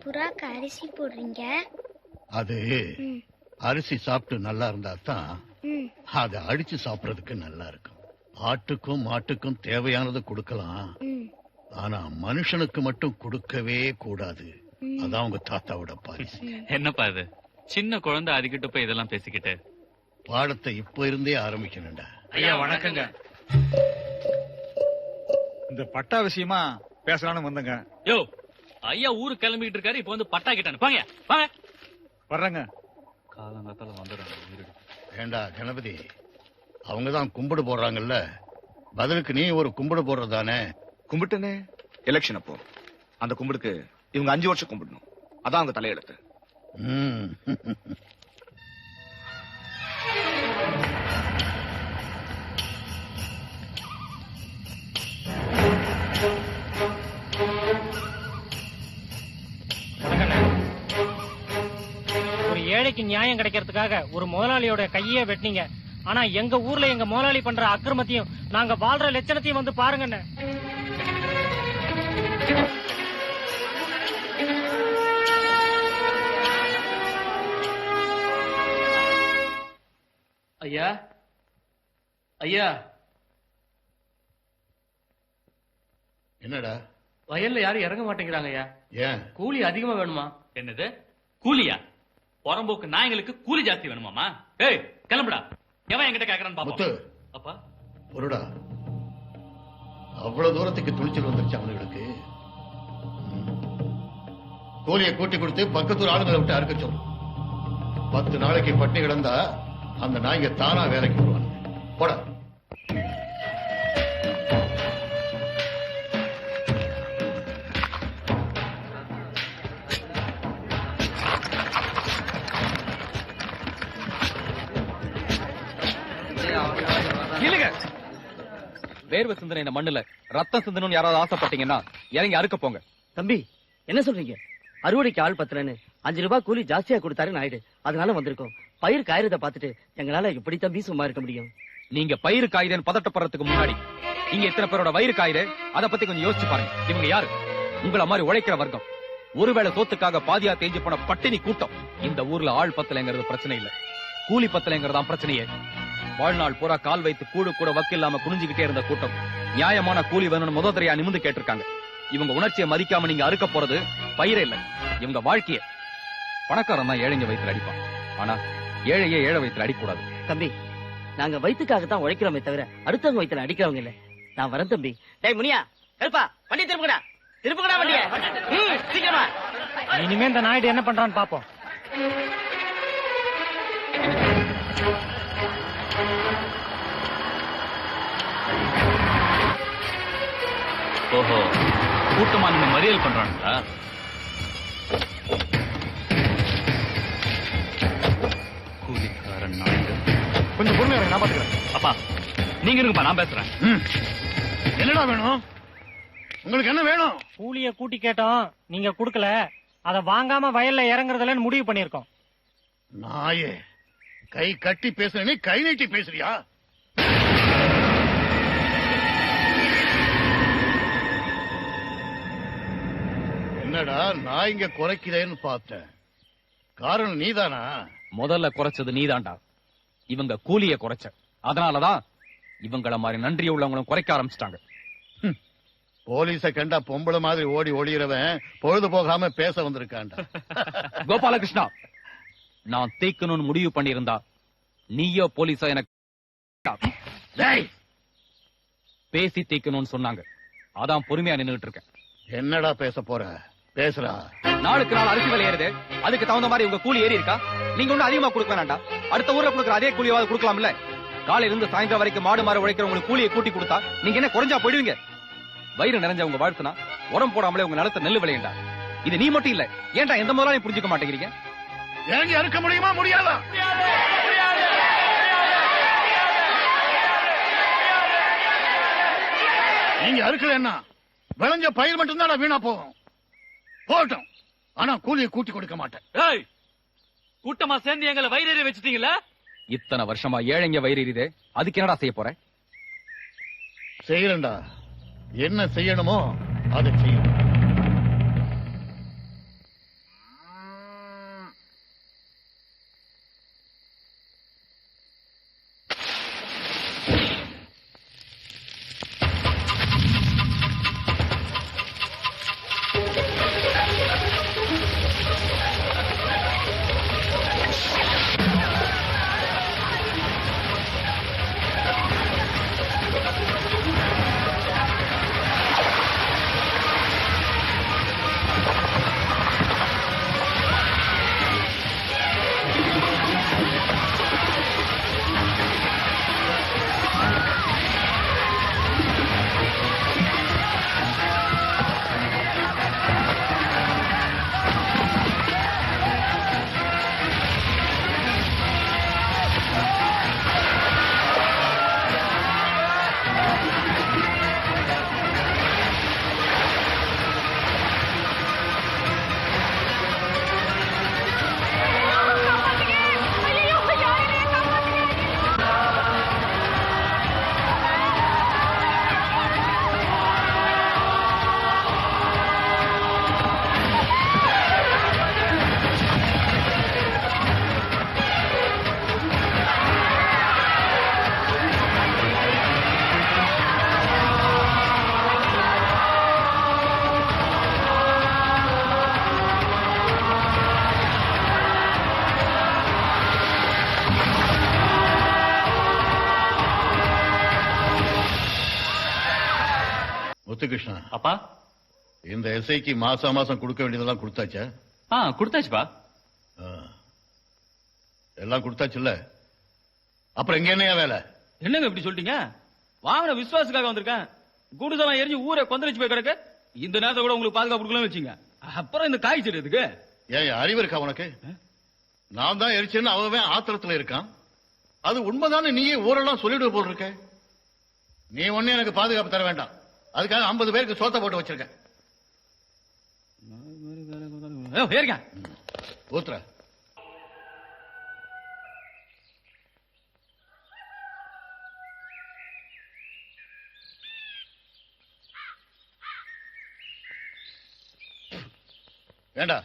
புறாக்கு அரிசி போடுறீங்க? அது அரிசி சாப்பிட்டு நல்லா இருந்தா தான் அதை அடிச்சு சாப்பிடறதுக்கு நல்லா இருக்கும். ஆட்டுக்கும் மாட்டுக்கும் தேவையானது கொடுக்கலாம், ஆனா மனுஷனுக்கு மட்டும் கொடுக்கவே கூடாது. அதான் உங்க தாத்தாவோட பாலிசி. என்னப்பா இது, சின்ன குழந்தை அதுகிட்ட போய் இதெல்லாம் பேசிக்கிட்டு? பாடத்தை இப்ப இருந்தே ஆரம்பிக்கணும்டா. ஐயா வணக்கங்க. இந்த பட்டா விஷயமா பேசலாம்னு வந்தங்க. யோ, ஐயா ஊருக்கு கிளம்பிட்டு இருக்காரு, இப்ப வந்து பட்டா கிட்டானு வாங்க வாங்க. வர்றங்க. காலங்காத்தால வந்துடுறாங்க. ஏண்டா கணபதி, அவங்கதான் கும்பிடு போடுறாங்கல்ல, பதிலுக்கு நீ ஒரு கும்பிடு போடுறதானே? கும்பிட்டுனே எலெக்ஷன் அப்போ அந்த கும்பிடுக்கு இவங்க 5 வருஷம் கும்பிடணும். அதான் அவங்க தலையெழுத்து. ஒரு ஏழைக்கு நியாயம் கிடைக்கிறதுக்காக ஒரு முதலாளியோட கையே வெட்டினீங்க. ஆனா எங்க ஊர்ல எங்க முதலாளி பண்ற அக்கிரமத்தையும் நாங்க வாழ்ற லட்சணத்தையும் வந்து பாருங்க. ஐயா ஐயா, என்னடா வயல்ல யாரும் இறங்க மாட்டேங்கிறாங்க ஐயா. ஏன்? கூலி அதிகமா வேணுமா? என்னது கூலியா? புறம்போக்கு நாய்களுக்கு கூலி ஜாஸ்தி வேணுமாமா? ஏய் கிளம்புடா, எவன் என்கிட்ட கேக்குறான்னு பாப்போம். அப்பா பொருடா, அவ்வளவு தூரத்துக்கு துணிச்சல் வந்துருச்சு அவனுங்களுக்கு. கூலியை கூட்டி கொடுத்து பக்கத்தூர் ஆளுங்களை விட்டு அறுக்க சொல்லு. 10 நாளைக்கு பட்டி கிடந்தா அந்த நாய்ங்க தானா வேலைக்கு வருவாங்க. போட. வேர்வை சிந்தனை இந்த மண்ணுல ரத்தம் சிந்தனும் யாராவது ஆசைப்பட்டீங்கன்னா இறங்கி அறுக்க போங்க. தம்பி என்ன சொல்றீங்க? அறுவடைக்கு ஆள் பத்தலன்னு 5 ரூபாய் கூலி ஜாஸ்தியா கொடுத்தாரு நாயுடு, அதனால வந்திருக்கோம். பயிர் காயறத பாத்துட்டு எங்களால எப்படி தம்பி சும்மா இருக்க முடியும்? நீங்க பயிர் காயுதேன்னு பதட்டப்படுறதுக்கு முன்னாடி இங்க எத்தனை பேரோட வயிறு காயுது அத பத்தி கொஞ்சம் யோசிச்சு பாருங்க. இவங்க யாரு? உங்கள மாதிரி உழைக்கிற வர்க்கம். ஒருவேளை சோத்துக்காக பாதியா தேஞ்சு போன பட்டினி கூட்டம். இந்த ஊர்ல ஆள் பத்தலைங்கிறது பிரச்சனை இல்ல, கூலி பத்தலைங்கிறதான் பிரச்சனையே. வாழ்நாள் பூரா கால் வைத்து கூடு கூட வக்கில்லாம குனிஞ்சுக்கிட்டே இருந்த கூட்டம் நியாயமான கூலி வேணும்னு முததரையா நிமிந்து கேட்டிருக்காங்க. இவங்க உணர்ச்சியை மதிக்காம நீங்க அறுக்க போறது பயிரே இல்ல, இவங்க வாழ்க்கைய. பணக்காரன் தான் ஏழைங்க வயிற்றுல அடிப்பான், ஆனா ஏழையே ஏழை வயிற்றுல அடிக்கூடாது. தம்பி நாங்க வயிற்றுக்காகத்தான் உழைக்கிறோமே தவிர அடுத்தவங்க வயிற்றுல அடிக்கிறவங்க இல்ல. நான் வரேன் தம்பி. டேய் முனியா, கருப்பா, வண்டி திருப்புங்கடா, திருப்புங்கடா வண்டிய சீக்கிரமா. இனிமே இந்த நாயுடு என்ன பண்றான்னு பாப்போம். ஓஹோ, கூட்டமா நீங்க மறியல் பண்றாங்களா? கூலிக்காரன் நாயுடு. கொஞ்சம் பொறுமையா நான் பாத்துக்கிறேன். அப்பா நீங்க இருங்கப்பா, நான் பேசுறேன். என்னடா வேணும் உங்களுக்கு? என்ன வேணும்? கூலிய கூட்டி கேட்டோம், நீங்க குடுக்கல. அத வாங்காம வயல்ல இறங்குறதுலன்னு முடிவு பண்ணிருக்கோம். நாயே, கை கட்டி பேசுற நீ கை நீட்டி பேசுறியா? என்னடா நான் இங்க குறைக்கிறேன்னு பார்த்தேன், காரணம் நீதானா? முதல்ல குறைச்சது நீதான்டா. இவங்க கூலிய குறைச்ச, அதனாலதான் இவங்கள மாதிரி நன்றி உள்ளவங்களும் குறைக்க ஆரம்பிச்சிட்டாங்க. போலீஸ கண்டா பொம்பளை மாதிரி ஓடி ஒளிகிறவன் பொழுது போகாம பேச வந்திருக்கான்டா. கோபாலகிருஷ்ணா, நான் தேய்க்கணும்னு முடிவு பண்ணியிருந்தா நீயோ போலீஸோ எனக்கு பேசி தேய்க்கணும்னு சொன்னாங்க. அதான் பொறுமையா நின்னுட்டு இருக்கேன். என்னடா பேச போற? பேசுறா. நாளுக்கு நாள் அரிசி விலை ஏறுது, அதுக்கு தகுந்த மாதிரி உங்க கூலி ஏறி இருக்கா? நீங்க ஒண்ணு அதிகமா கொடுக்க வேண்டாம்டா, அடுத்த ஊர்ல கொடுக்குற அதே கூலியாவது கொடுக்கலாம்ல. காலையில இருந்து சாயந்தரம் வரைக்கும் மாடு மாறு உழைக்கிறவங்களுக்கு கூலியை கூட்டி கொடுத்தா நீங்க என்ன குறைஞ்சா போயிடுவீங்க? வயிறு நிறைஞ்ச உங்க வாழ்த்துனா உரம் போடாமலே உங்க நிலத்தை நெல்லு விளையண்டா. இது நீ மட்டும் இல்ல, ஏன்டா எந்த முதலாளியும் புரிஞ்சுக்க மாட்டேங்கிறீங்க? இறங்கி அறுக்க முடியுமா? முடியாதா? நீங்க அறுக்கலன்னா விளைஞ்ச பயிர் மட்டும்தான் வீணா போகும். போகட்டும், ஆனா கூலியை கூட்டி கொடுக்க மாட்டேன். ஏய், கூட்டமா சேர்ந்து எங்களை வயிறு வச்சுட்டீங்களா? இத்தனை வருஷமா ஏழைங்க வயிறு எரியுதே, அதுக்கு என்னடா செய்ய போற? செய்யறேன்டா, என்ன செய்யணுமோ அதை செய்யும். முத்துகிருஷ்ணா, அப்பா இந்த எஸ்ஐக்கு மாசம் மாசம் கொடுக்க வேண்டியதெல்லாம் கொடுத்தாச்சா? கொடுத்தாச்சுப்பா. ஆ. எல்லாம் கொடுத்தாச்சுல்ல? அப்புறம் இங்க என்னையா வேலை? என்னங்க இப்படி சொல்லிட்டீங்க? வாங்கின விசுவாசுக்காக வந்திருக்கேன். குடிசெல்லாம் எரிஞ்சு ஊரை கொந்தளிச்சு போய் கிடக்கு. இந்த நேரத்தை கூட உங்களுக்கு பாதுகாப்பு கொடுக்கலாம் வச்சுங்க. அப்புறம் இந்த காய் செடி எதுக்கு? ஏன் அறிவு இருக்கா உனக்கு? நான் தான் எரிச்சேன்னு அவன் ஆத்திரத்துல இருக்கான். அது உண்மைதானே நீயே ஊரெல்லாம் சொல்லிடுவ போல் இருக்க. நீ ஒண்ணு எனக்கு பாதுகாப்பு தர வேண்டாம். அதுக்காக 50 பேருக்கு சோத்த போட்டு வச்சிருக்க. ஏறுங்க. ஊத்துற. வேண்டா,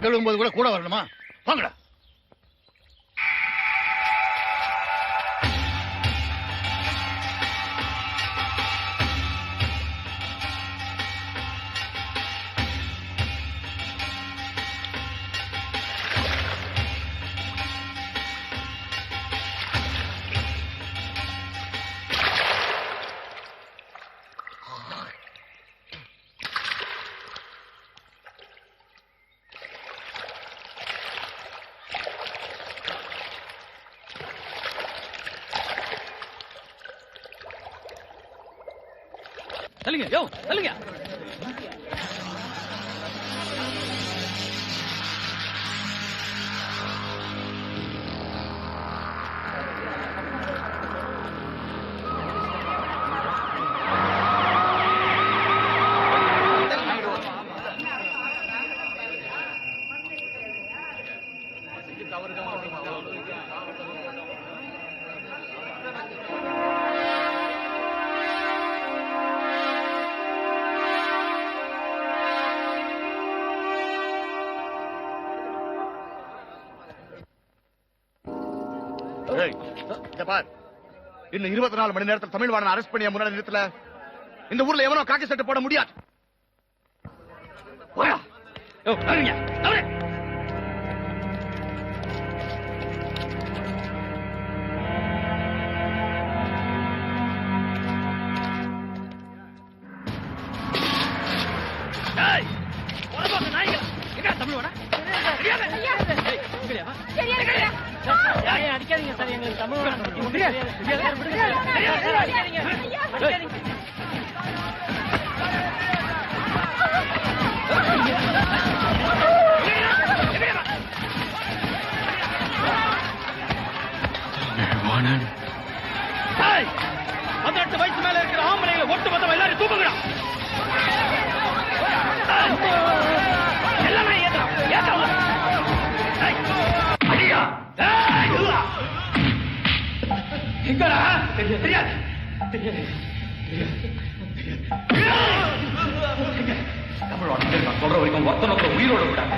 கழுவும்போது கூட வரணுமா? வாங்கடா. தள்ளுங்க. யோ தள்ளுங்க. இன்னும் 24 மணி நேரத்தில் தமிழ்வாணன் அரெஸ்ட் பண்ணிய முன்னாடி நிறுத்தல இந்த ஊர்ல எவனோ காக்கி சட்டை போட முடியாது. யோ தள்ளுங்க. தள்ளு. டேய் போறப்ப நாய்ங்க. எங்க தமிழ் வாடா? அடிக்காதீங்க சார், எங்களுக்கு தமிழ் வாணன், 18 வயசு மேல இருக்கிற ஆம்பளைங்களை ஒட்டு மொத்தம் எல்லாரும் தூக்குங்கடா. எல்லாம் ஏத்தலாம். அடியா. எங்கடா? தெரியாது. தமிழ்வாணன் நான் சொல்ற வரைக்கும் ஒருத்தனோட உயிரோட விடாங்க.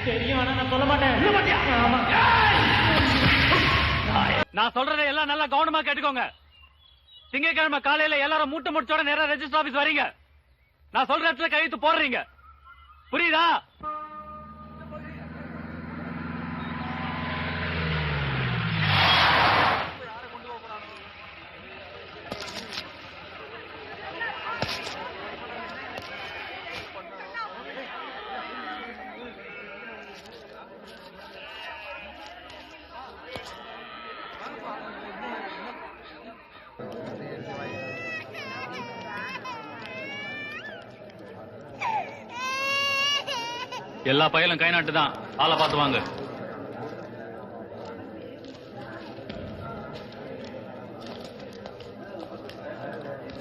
தெரியும், ஆனா நான் சொல்ல மாட்டேன். நான் சொல்றதை எல்லாம் நல்லா கவனமா கேட்டுக்கோங்க. திங்கட்கிழமை காலையில எல்லாரும் மூட்டை முடிச்சோட நேரா ரெஜிஸ்டர் ஆபீஸ் வரீங்க. நான் சொல்ற இடத்துல கையெழுத்து போடுறீங்க. புரியுதா? எல்லா பயலும் கை நாட்டு தான். ஆளை பார்த்து வாங்க.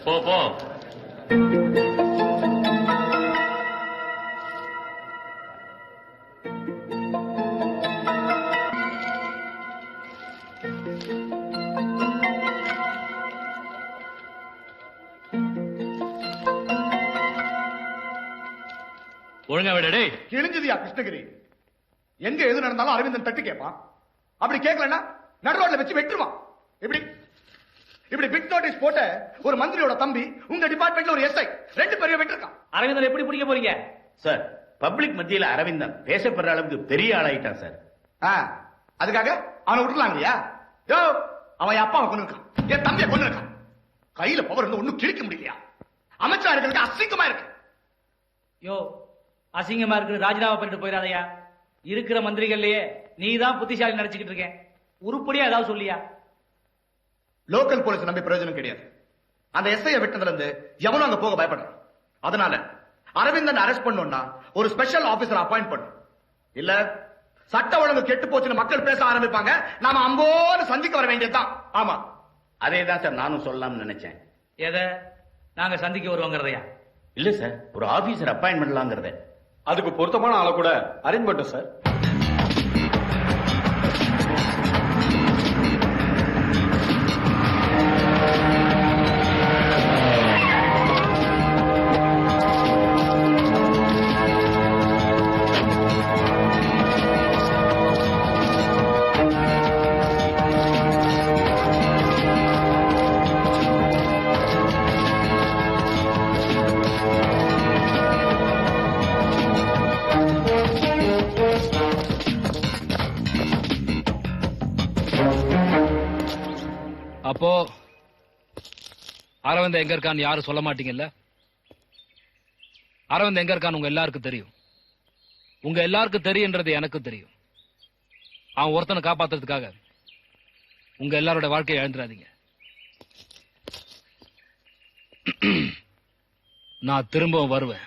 போ போ. ஒழுங்கா விட. டேய் கிழிஞ்சதியா கிருஷ்ணகிரி. எங்க எது நடந்தாலும் அரவிந்தன் தட்டி கேட்பான். அப்படி கேட்கலன்னா நடுரோட்ல வச்சு வெட்டுவான். இப்படி பிட் நோட்டீஸ் போட்ட ஒரு மந்திரியோட தம்பி உங்க டிபார்ட்மெண்ட்ல ஒரு எஸ்ஐ 2 பேரையும் வெட்டிருக்கான். அரவிந்தன் எப்படி பிடிக்க போறீங்க சார்? பப்ளிக் மத்தியில அரவிந்தன் பேசப்படுற அளவுக்கு பெரிய ஆளாயிட்டான் சார். அதுக்காக அவனை விட்டுலாம் இல்லையா? யோ, அவன் என் அப்பாவை கொண்டு இருக்கான், என் தம்பியை கொண்டு இருக்கான். கையில பவர் இருந்து ஒண்ணும் கிழிக்க முடியலையா? அமைச்சா இருக்கிறதுக்கு அசிங்கமா இருக்கு. யோ, அசிங்கமா இருக்கு ராஜினாமா பண்ணிட்டு போயிடாதயா. இருக்கிற மந்திரிகள்லயே நீ தான் புத்திசாலி நினைச்சுக்கிட்டு இருக்கேன். உருப்படியா ஏதாவது சொல்லியா? லோக்கல் போலீஸ் நம்பி பிரயோஜனம் கிடையாது. அந்த எஸ்ஐ விட்டதுல இருந்து எவனும் அங்க போக பயப்படுறான். அதனால அரவிந்தன் அரெஸ்ட் பண்ணணும்னா ஒரு ஸ்பெஷல் ஆபீசர் அப்பாயிண்ட் பண்ணும். இல்ல சட்ட ஒழுங்கு கெட்டு போச்சுன்னு மக்கள் பேச ஆரம்பிப்பாங்க. நாம அம்போன்னு சந்திக்க வர வேண்டியதுதான். ஆமா, அதே தான் சார் நானும் சொல்லலாம்னு நினைச்சேன். எதை நாங்க சந்திக்க வருவோங்கிறதையா? இல்ல சார், ஒரு ஆபீசர் அப்பாயின்ட் பண்ணலாங்கிறத. அதுக்கு பொருத்தமான ஆளை கூட அரேஞ்ச் பண்ணிட்டோம் சார். அப்போ அரவிந்த் எங்க இருக்கான்னு யாரும் சொல்ல மாட்டீங்கல்ல? அரவிந்த் எங்க இருக்கான்னு உங்க எல்லாருக்கும் தெரியும். உங்க எல்லாருக்கும் தெரியுன்றது எனக்கு தெரியும். அவன் ஒருத்தனை காப்பாத்துறதுக்காக உங்க எல்லாரோட வாழ்க்கையை இழந்துடாதீங்க. நான் திரும்பவும் வருவேன்.